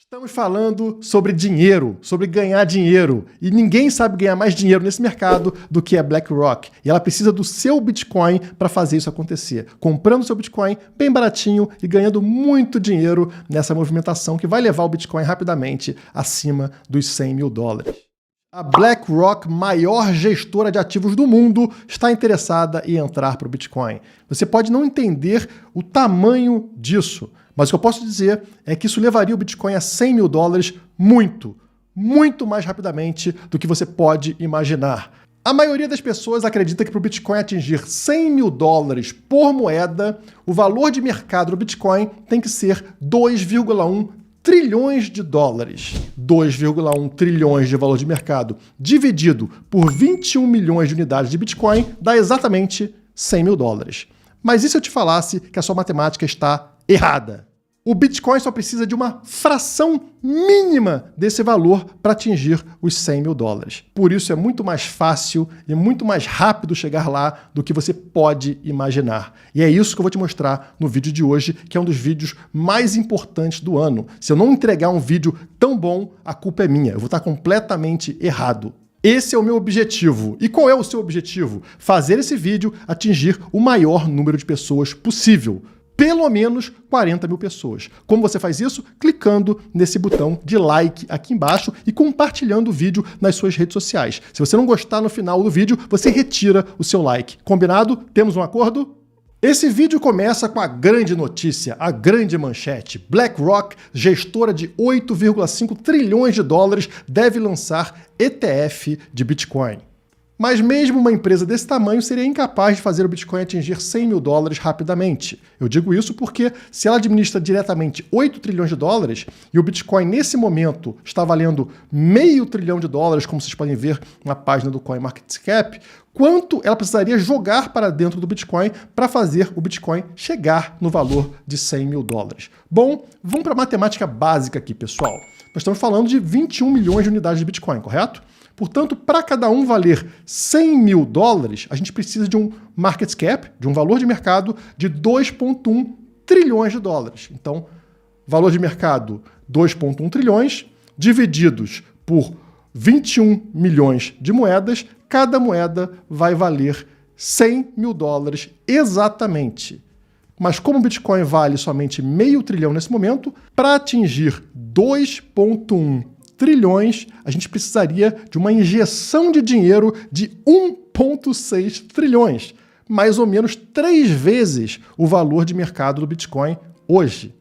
Estamos falando sobre dinheiro, sobre ganhar dinheiro. E ninguém sabe ganhar mais dinheiro nesse mercado do que a BlackRock. E ela precisa do seu Bitcoin para fazer isso acontecer. Comprando seu Bitcoin bem baratinho e ganhando muito dinheiro nessa movimentação que vai levar o Bitcoin rapidamente acima dos 100 mil dólares. A BlackRock, maior gestora de ativos do mundo, está interessada em entrar para o Bitcoin. Você pode não entender o tamanho disso, mas o que eu posso dizer é que isso levaria o Bitcoin a 100 mil dólares muito mais rapidamente do que você pode imaginar. A maioria das pessoas acredita que para o Bitcoin atingir 100 mil dólares por moeda, o valor de mercado do Bitcoin tem que ser 2,1 trilhões de dólares. 2,1 trilhões de valor de mercado dividido por 21 milhões de unidades de Bitcoin dá exatamente 100 mil dólares. Mas e se eu te falasse que a sua matemática está errada? O Bitcoin só precisa de uma fração mínima desse valor para atingir os 100 mil dólares. Por isso é muito mais fácil e muito mais rápido chegar lá do que você pode imaginar. E é isso que eu vou te mostrar no vídeo de hoje, que é um dos vídeos mais importantes do ano. Se eu não entregar um vídeo tão bom, a culpa é minha. Eu vou estar completamente errado. Esse é o meu objetivo. E qual é o seu objetivo? Fazer esse vídeo atingir o maior número de pessoas possível. Pelo menos 40 mil pessoas. Como você faz isso? Clicando nesse botão de like aqui embaixo e compartilhando o vídeo nas suas redes sociais. Se você não gostar no final do vídeo, você retira o seu like. Combinado? Temos um acordo? Esse vídeo começa com a grande notícia, a grande manchete. BlackRock, gestora de 8,5 trilhões de dólares, deve lançar ETF de Bitcoin. Mas mesmo uma empresa desse tamanho seria incapaz de fazer o Bitcoin atingir 100 mil dólares rapidamente. Eu digo isso porque se ela administra diretamente 8 trilhões de dólares e o Bitcoin nesse momento está valendo meio trilhão de dólares, como vocês podem ver na página do CoinMarketCap, quanto ela precisaria jogar para dentro do Bitcoin para fazer o Bitcoin chegar no valor de 100 mil dólares? Bom, vamos para a matemática básica aqui, pessoal. Nós estamos falando de 21 milhões de unidades de Bitcoin, correto? Portanto, para cada um valer 100 mil dólares, a gente precisa de um market cap, de um valor de mercado de 2,1 trilhões de dólares. Então, valor de mercado 2,1 trilhões, divididos por 21 milhões de moedas, cada moeda vai valer 100 mil dólares exatamente. Mas como o Bitcoin vale somente meio trilhão nesse momento, para atingir 2,1 trilhões, a gente precisaria de uma injeção de dinheiro de 1,6 trilhões, mais ou menos 3 vezes o valor de mercado do Bitcoin hoje.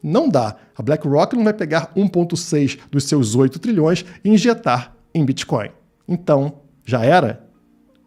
Não dá. A BlackRock não vai pegar 1,6 dos seus 8 trilhões e injetar em Bitcoin. Então, já era?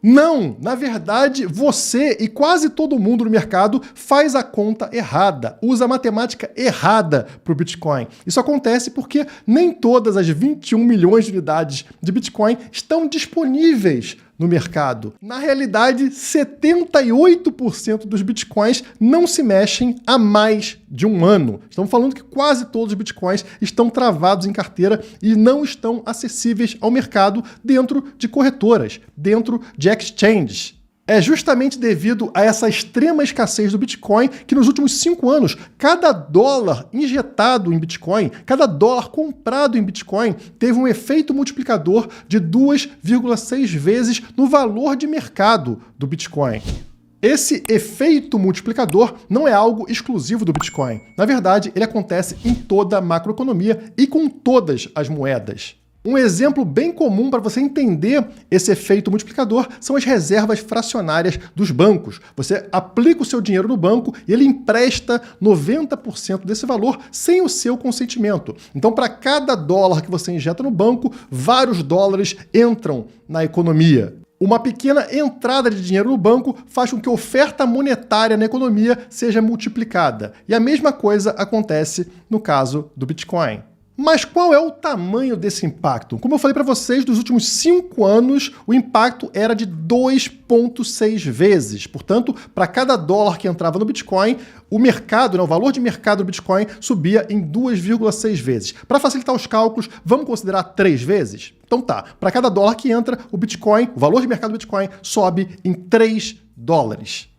Não! Na verdade, você e quase todo mundo no mercado faz a conta errada, usa a matemática errada para o Bitcoin. Isso acontece porque nem todas as 21 milhões de unidades de Bitcoin estão disponíveis no mercado. Na realidade, 78% dos Bitcoins não se mexem há mais de um ano. Estamos falando que quase todos os Bitcoins estão travados em carteira e não estão acessíveis ao mercado dentro de corretoras, dentro de exchanges. É justamente devido a essa extrema escassez do Bitcoin que nos últimos 5 anos, cada dólar injetado em Bitcoin, cada dólar comprado em Bitcoin, teve um efeito multiplicador de 2,6 vezes no valor de mercado do Bitcoin. Esse efeito multiplicador não é algo exclusivo do Bitcoin. Na verdade, ele acontece em toda a macroeconomia e com todas as moedas. Um exemplo bem comum para você entender esse efeito multiplicador são as reservas fracionárias dos bancos. Você aplica o seu dinheiro no banco e ele empresta 90% desse valor sem o seu consentimento. Então, para cada dólar que você injeta no banco, vários dólares entram na economia. Uma pequena entrada de dinheiro no banco faz com que a oferta monetária na economia seja multiplicada. E a mesma coisa acontece no caso do Bitcoin. Mas qual é o tamanho desse impacto? Como eu falei para vocês, nos últimos 5 anos, o impacto era de 2,6 vezes. Portanto, para cada dólar que entrava no Bitcoin, o mercado, o valor de mercado do Bitcoin subia em 2,6 vezes. Para facilitar os cálculos, vamos considerar 3 vezes? Então tá, para cada dólar que entra, o valor de mercado do Bitcoin sobe em 3 dólares.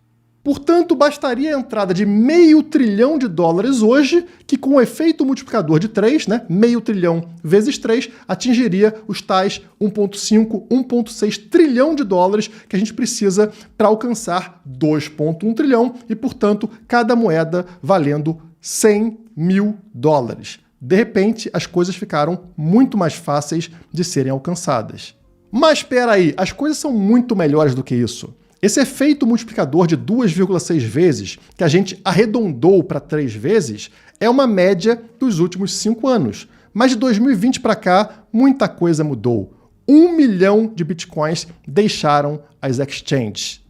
Portanto, bastaria a entrada de $500 bilhão hoje, que com o efeito multiplicador de 3, né, $500 bilhão vezes 3, atingiria os tais 1,5, 1,6 trilhão de dólares que a gente precisa para alcançar 2,1 trilhão e, portanto, cada moeda valendo $100 mil. De repente, as coisas ficaram muito mais fáceis de serem alcançadas. Mas espera aí, as coisas são muito melhores do que isso. Esse efeito multiplicador de 2,6 vezes, que a gente arredondou para 3 vezes, é uma média dos últimos 5 anos. Mas de 2020 para cá, muita coisa mudou. 1 milhão de bitcoins deixaram as exchanges.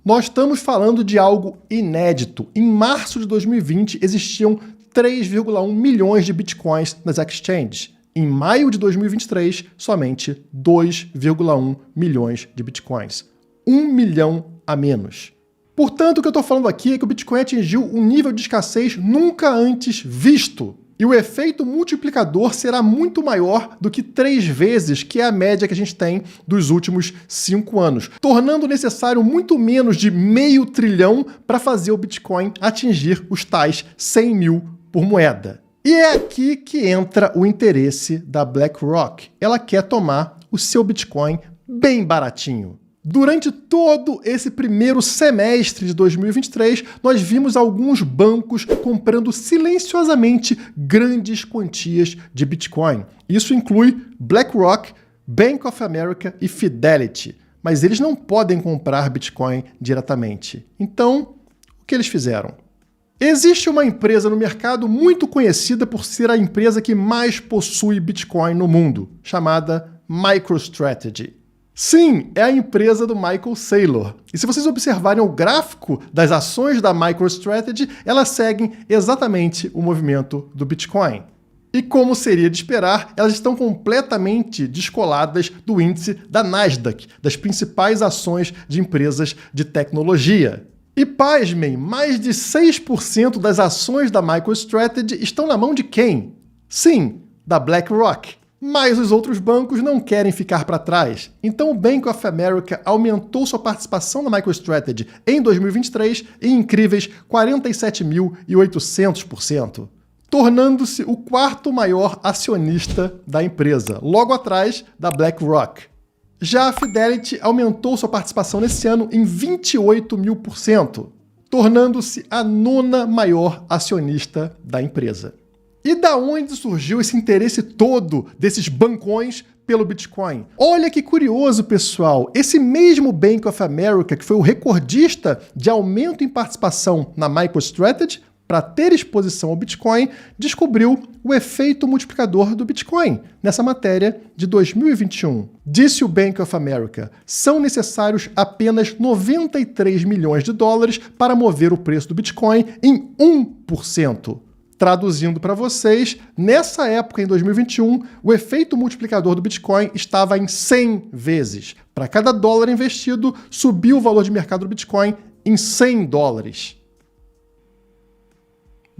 Nós estamos falando de algo inédito. Em março de 2020, existiam 3,1 milhões de bitcoins nas exchanges. Em maio de 2023, somente 2,1 milhões de bitcoins. 1 milhão a menos. Portanto, o que eu estou falando aqui é que o Bitcoin atingiu um nível de escassez nunca antes visto. E o efeito multiplicador será muito maior do que 3 vezes, que é a média que a gente tem dos últimos 5 anos, tornando necessário muito menos de $500 bilhão para fazer o Bitcoin atingir os tais 100 mil por moeda. E é aqui que entra o interesse da BlackRock. Ela quer tomar o seu Bitcoin bem baratinho. Durante todo esse primeiro semestre de 2023, nós vimos alguns bancos comprando silenciosamente grandes quantias de Bitcoin. Isso inclui BlackRock, Bank of America e Fidelity. Mas eles não podem comprar Bitcoin diretamente. Então, o que eles fizeram? Existe uma empresa no mercado muito conhecida por ser a empresa que mais possui Bitcoin no mundo, chamada MicroStrategy. Sim, é a empresa do Michael Saylor. E se vocês observarem o gráfico das ações da MicroStrategy, elas seguem exatamente o movimento do Bitcoin. E como seria de esperar, elas estão completamente descoladas do índice da Nasdaq, das principais ações de empresas de tecnologia. E pasmem, mais de 6% das ações da MicroStrategy estão na mão de quem? Sim, da BlackRock. Mas os outros bancos não querem ficar para trás. Então o Bank of America aumentou sua participação na MicroStrategy em 2023 em incríveis 47.800%, tornando-se o quarto maior acionista da empresa, logo atrás da BlackRock. Já a Fidelity aumentou sua participação nesse ano em 28.000%, tornando-se a nona maior acionista da empresa. E da onde surgiu esse interesse todo desses bancões pelo Bitcoin? Olha que curioso, pessoal. Esse mesmo Bank of America, que foi o recordista de aumento em participação na MicroStrategy, para ter exposição ao Bitcoin, descobriu o efeito multiplicador do Bitcoin nessa matéria de 2021. Disse o Bank of America, são necessários apenas $93 milhões para mover o preço do Bitcoin em 1%. Traduzindo para vocês, nessa época, em 2021, o efeito multiplicador do Bitcoin estava em 100 vezes. Para cada dólar investido, subiu o valor de mercado do Bitcoin em $100.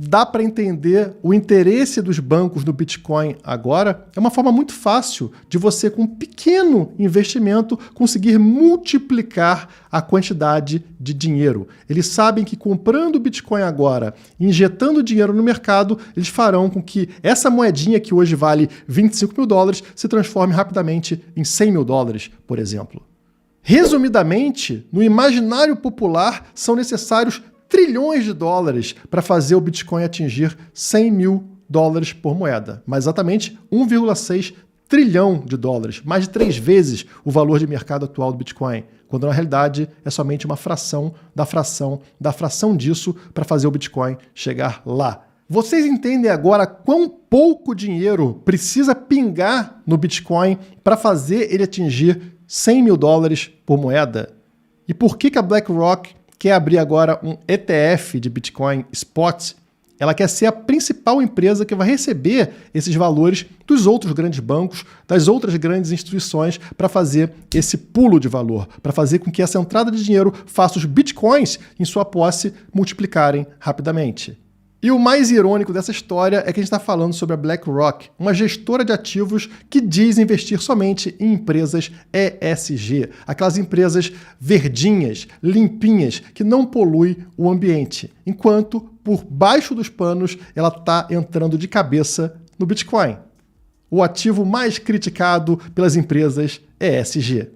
Dá para entender o interesse dos bancos no Bitcoin agora? É uma forma muito fácil de você, com um pequeno investimento, conseguir multiplicar a quantidade de dinheiro. Eles sabem que comprando Bitcoin agora, injetando dinheiro no mercado, eles farão com que essa moedinha que hoje vale $25 mil se transforme rapidamente em $100 mil, por exemplo. Resumidamente, no imaginário popular, são necessários trilhões de dólares para fazer o Bitcoin atingir $100 mil por moeda, mas exatamente 1,6 trilhão de dólares, mais de 3 vezes o valor de mercado atual do Bitcoin, quando na realidade é somente uma fração disso para fazer o Bitcoin chegar lá. Vocês entendem agora quão pouco dinheiro precisa pingar no Bitcoin para fazer ele atingir $100 mil por moeda? E por que a BlackRock quer abrir agora um ETF de Bitcoin Spot? Ela quer ser a principal empresa que vai receber esses valores dos outros grandes bancos, das outras grandes instituições, para fazer esse pulo de valor, para fazer com que essa entrada de dinheiro faça os Bitcoins em sua posse multiplicarem rapidamente. E o mais irônico dessa história é que a gente está falando sobre a BlackRock, uma gestora de ativos que diz investir somente em empresas ESG, aquelas empresas verdinhas, limpinhas, que não poluem o ambiente, enquanto por baixo dos panos ela está entrando de cabeça no Bitcoin, o ativo mais criticado pelas empresas ESG.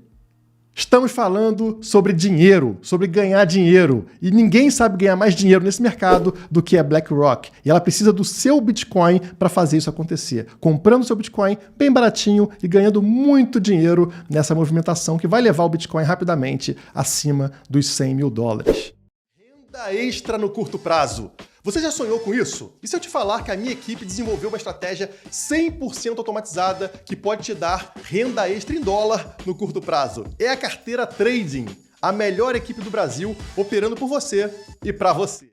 Estamos falando sobre dinheiro, sobre ganhar dinheiro. E ninguém sabe ganhar mais dinheiro nesse mercado do que a BlackRock. E ela precisa do seu Bitcoin para fazer isso acontecer. Comprando seu Bitcoin bem baratinho e ganhando muito dinheiro nessa movimentação que vai levar o Bitcoin rapidamente acima dos $100.000. Renda extra no curto prazo. Você já sonhou com isso? E se eu te falar que a minha equipe desenvolveu uma estratégia 100% automatizada que pode te dar renda extra em dólar no curto prazo? É a carteira Trading, a melhor equipe do Brasil operando por você e para você.